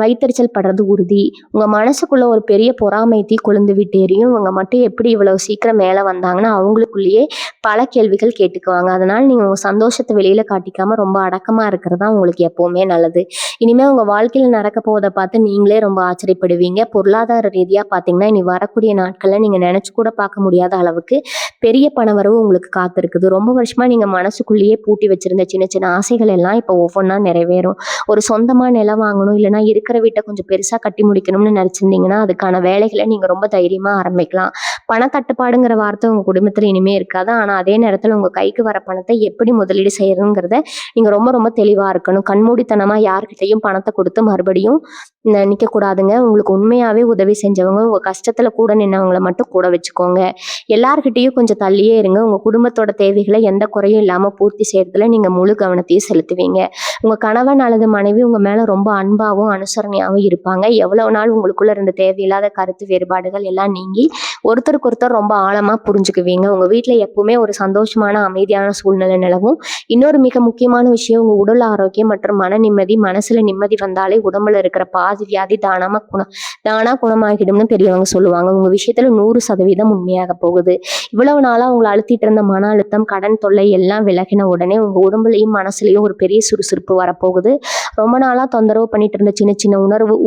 வைத்தறிச்சல் படுறது உறுதி. உங்க மனசுக்குள்ள ஒரு பெரிய பொறாமை தீ கொழுந்து விட்டு எரியும். இவங்க மட்டும் எப்படி இவ்வளவு சீக்கிரம் மேல வந்தாங்கன்னா அவங்களுக்குள்ளேயே பல கேள்விகள் கேட்டுக்குவாங்க. அதனால நீங்க உங்க சந்தோஷத்தை வெளியில காட்டிக்காம ரொம்ப அடக்கமா இருக்கிறது தான் உங்களுக்கு எப்பவுமே நல்லது. இனிமே உங்க வாழ்க்கையில நடக்க போவதை பார்த்து நீங்களே ரொம்ப ஆச்சரியப்படுவீங்க. பொருளாதார ரீதியா பாத்தீங்கன்னா இனி வரக்கூடிய நாட்கள்ல நீங்க நினைச்சு கூட பார்க்க முடியாத அளவுக்கு பெரிய பணவரவு உங்களுக்கு காத்திருக்குது. ரொம்ப வருஷமா நீங்க மனசுக்குள்ளேயே பூட்டி வச்சிருந்த சின்ன சின்ன ஆசைகள் எல்லாம் இப்போ ஒவ்வொன்றா நிறைவேறும். ஒரு சொந்தமா நிலம் வாங்கணும், இல்லைன்னா இருக்கிற வீட்டை கொஞ்சம் பெருசா கட்டி முடிக்கணும்னு நினைச்சிருந்தீங்கன்னா அதுக்கான வேலைகளை நீங்க ரொம்ப தைரியமா ஆரம்பிக்கலாம். பணத்தட்டுப்பாடுங்கிற வார்த்தை உங்க குடும்பத்துல இனிமே இருக்காது. ஆனா அதே நேரத்துல உங்க கைக்கு வர பணத்தை எப்படி முதலீடு செய்யணுங்கிறத நீங்க ரொம்ப ரொம்ப தெளிவா இருக்கணும். கண்மூடித்தனமா யார்கிட்டையும் பணத்தை கொடுத்து மறுபடியும் நிக்க கூடாதுங்க. உங்களுக்கு உண்மையாவே உதவி செஞ்சவங்க, உங்க கஷ்டத்துல கூட நின்னவங்களை மட்டும் கூட வச்சுக்கோங்க. எல்லார்கிட்டையும் கொஞ்சம் தள்ளியே இருங்க. உங்க குடும்பத்தோட தேவைகளை எந்த குறையும் இல்லாம பூர்த்தி செய்யறதுல நீங்க முழு கவனத்தையும் செலுத்துவீங்க. உங்க கணவன் அல்லது மனைவி உங்க மேல ரொம்ப அன்பாவும் அனுசரணையாவும் இருப்பாங்க. எவ்வளவு நாள் உங்களுக்குள்ள இருந்த தேவையில்லாத கருத்து வேறுபாடுகள் எல்லாம் நீங்கி ஒருத்தருக்கு ஒருத்தர் ரொம்ப ஆழமா புரிஞ்சுக்குவீங்க. உங்க வீட்டுல எப்பவுமே ஒரு சந்தோஷமான அமைதியான சூழ்நிலை நிலவும். இன்னொரு மிக முக்கியமான விஷயம், உங்க உடல் ஆரோக்கியம் மற்றும் மன நிம்மதி. மனசுல நிம்மதி வந்தாலே உடம்புல இருக்கிற பாதி வியாதி தானா குணமாகிடும்னு பெரியவங்க சொல்லுவாங்க. உங்க விஷயத்துல 100% உண்மையாக போகுது. இவ்வளவு நாளா உங்களை அழுத்திட்டு இருந்த மன அழுத்தம், கடன் தொல்லை எல்லாம் விலகின உடனே உங்க உடம்புலையும் மனசுலயும் ஒரு பெரிய சுறுசுறுப்பு வரப்போகுது. ரொம்ப நாளா தொந்தரவு பண்ணிட்டு இருந்த சின்ன சின்ன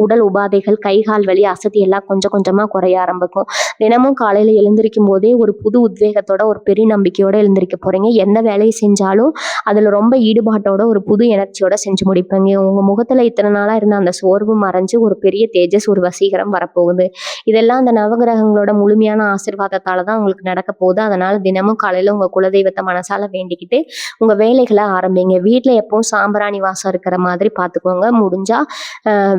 உடல் உபாதைகள், கை கால் வலி, அசதி எல்லாம் கொஞ்சம் கொஞ்சமா குறைய ஆரம்பிக்கும். தினமும் காலையில எழுந்திருக்கும் போதே ஒரு புது உத்வேகத்தோட ஒரு பெரிய நம்பிக்கையோட எழுந்திருக்க போறீங்க. எந்த வேலையை செஞ்சாலும் அதுல ரொம்ப ஈடுபாட்டோட ஒரு புது எனர்ஜியோட செஞ்சு முடிப்பீங்க. உங்க முகத்துல இத்தனை நாளா இருந்த அந்த சோர்வு மறைஞ்சு ஒரு பெரிய தேஜஸ், ஒரு வசீகரம் வரப்போகுது. இதெல்லாம் அந்த நவகிரகங்களோட முழுமையான ஆசீர்வாதத்தால தான் உங்களுக்கு நடக்க போகுது. அதனால தினமும் காலையில உங்க குலதெய்வத்தை மனசால வேண்டிக்கிட்டு உங்க வேலைகளை ஆரம்பிங்க. வீட்டுல எப்பவும் சாம்பிராணி வாசம் இருக்கிற மாதிரி பார்த்துக்கோங்க. முடிஞ்சா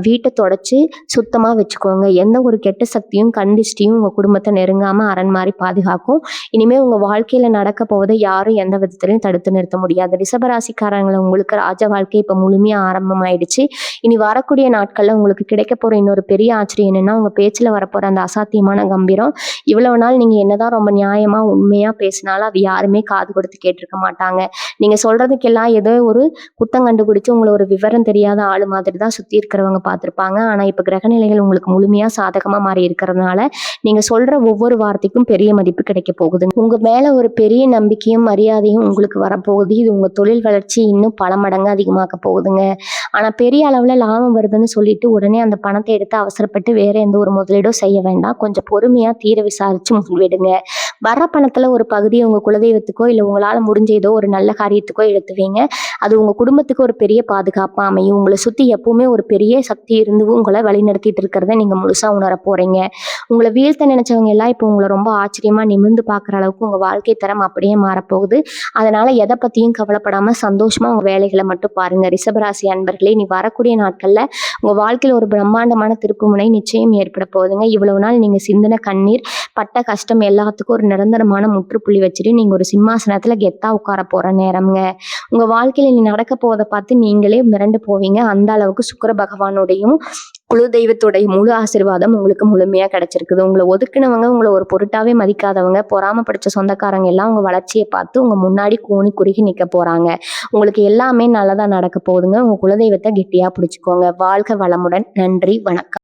வீட்டை தொடச்சி சுத்தமா வச்சுக்கோங்க. எந்த ஒரு கெட்ட சக்தியும் கண்டிஷ்டியும் உங்க குடும்பத்தை நெருங்காம அரண் மாதிரி பாதுகாக்கும். இனிமே உங்க வாழ்க்கையில நடக்க போவதை யாரும் எந்த விதத்திலையும் தடுத்து நிறுத்த முடியாது. ரிஷபராசிக்காரங்களை உங்களுக்கு ராஜ வாழ்க்கை இப்ப முழுமையா ஆரம்பமாயிடுச்சு. இனி வரக்கூடிய நாட்கள்ல உங்களுக்கு கிடைக்க போற இன்னொரு பெரிய ஆச்சரியம் என்னன்னா, உங்க பேச்சுல வரப்போற அந்த அசாத்தியமான கம்பீரம். இவ்வளவு நாள் நீங்க என்னதான் ரொம்ப நியாயமா உண்மையா பேசினாலும் அது யாருமே காது கொடுத்து கேட்டிருக்க மாட்டாங்க. நீங்க சொல்றதுக்கெல்லாம் ஏதோ ஒரு குத்தம் கண்டுபிடிச்சு உங்களை ஒரு விவரம் தெரியாத ஆளு மாதிரி தான் சுத்தி இருக்கிறவங்க பார்த்திருப்பாங்க. ஆனா இப்ப கிரகநிலைகள் உங்களுக்கு முழுமையா சாதகமா மாறி இருக்கிறதுனால நீங்க சொல்ற ஒவ்வொரு வார்த்தைக்கும் பெரிய மதிப்பு கிடைக்க போகுது. உங்க மேல ஒரு பெரிய நம்பிக்கையும் மரியாதையும் உங்களுக்கு வரப்போகுது. இது உங்க தொழில் வளர்ச்சி இன்னும் பல மடங்கு அதிகமாக்க போகுதுங்க. ஆனா பெரிய அளவுல லாபம் வருதுன்னு சொல்லிட்டு உடனே அந்த பணத்தை எடுத்து அவசரப்பட்டு வேற எந்த ஒரு முதலீடும் செய்ய வேண்டாம். கொஞ்சம் பொறுமையா தீர விசாரிச்சு முதலிடுங்க. வர்ற பணத்துல ஒரு பகுதியை உங்க குலதெய்வத்துக்கோ இல்ல உங்களால முடிஞ்ச ஏதோ ஒரு நல்ல காரியத்துக்கோ எடுத்துவீங்க. அது உங்க குடும்பத்துக்கு ஒரு பெரிய பாதுகாப்பா அமையும். உங்களை சுத்தி எப்பவுமே ஒரு பெரிய சக்தி இருந்து உங்களை வழிநடத்திட்டு இருக்கிறத நீங்க முழுசா உணர போறீங்க. உங்களை வீழ்த்த நினைச்சவங்க எல்லாம் இப்போ உங்களை ரொம்ப ஆச்சரியமா நிமிர்ந்து பார்க்குற அளவுக்கு உங்க வாழ்க்கை தரம் அப்படியே மாறப்போகுது. அதனால எதை பத்தியும் கவலைப்படாம சந்தோஷமா உங்க வேலைகளை மட்டும் பாருங்க. ரிஷபராசி அன்பர்களே, நீ வரக்கூடிய நாட்கள்ல உங்க வாழ்க்கையில ஒரு பிரம்மாண்டமான திருப்புமுனை நிச்சயம் ஏற்பட போகுதுங்க. இவ்வளவு நாள் நீங்க சிந்தின கண்ணீர், பட்ட கஷ்டம் எல்லாத்துக்கும் ஒரு நிரந்தரமான முற்றுப்புள்ளி வச்சுட்டு நீங்க ஒரு சிம்மாசனத்துல கெத்தா உட்கார போற நேரம்ங்க. உங்க வாழ்க்கையில நீ நடக்க போவதை பார்த்து நீங்களே மிரண்டு போவீங்க. அந்த அளவுக்கு சுக்கிர பகவானுடையும் குல தெய்வத்துடைய முழு ஆசீர்வாதம் உங்களுக்கு முழுமையா கிடைச்சிருக்குது. உங்களை ஒதுக்குனவங்க, உங்களை ஒரு பொருட்டாவே மதிக்காதவங்க, பொறாம படிச்ச சொந்தக்காரங்க எல்லாம் உங்க வளர்ச்சியை பார்த்து உங்க முன்னாடி கூனி குறுகி நிக்க போறாங்க. உங்களுக்கு எல்லாமே நல்லதா நடக்க போகுதுங்க. உங்க குலதெய்வத்தை கெட்டியா பிடிச்சுக்கோங்க. வாழ்க வளமுடன். நன்றி, வணக்கம்.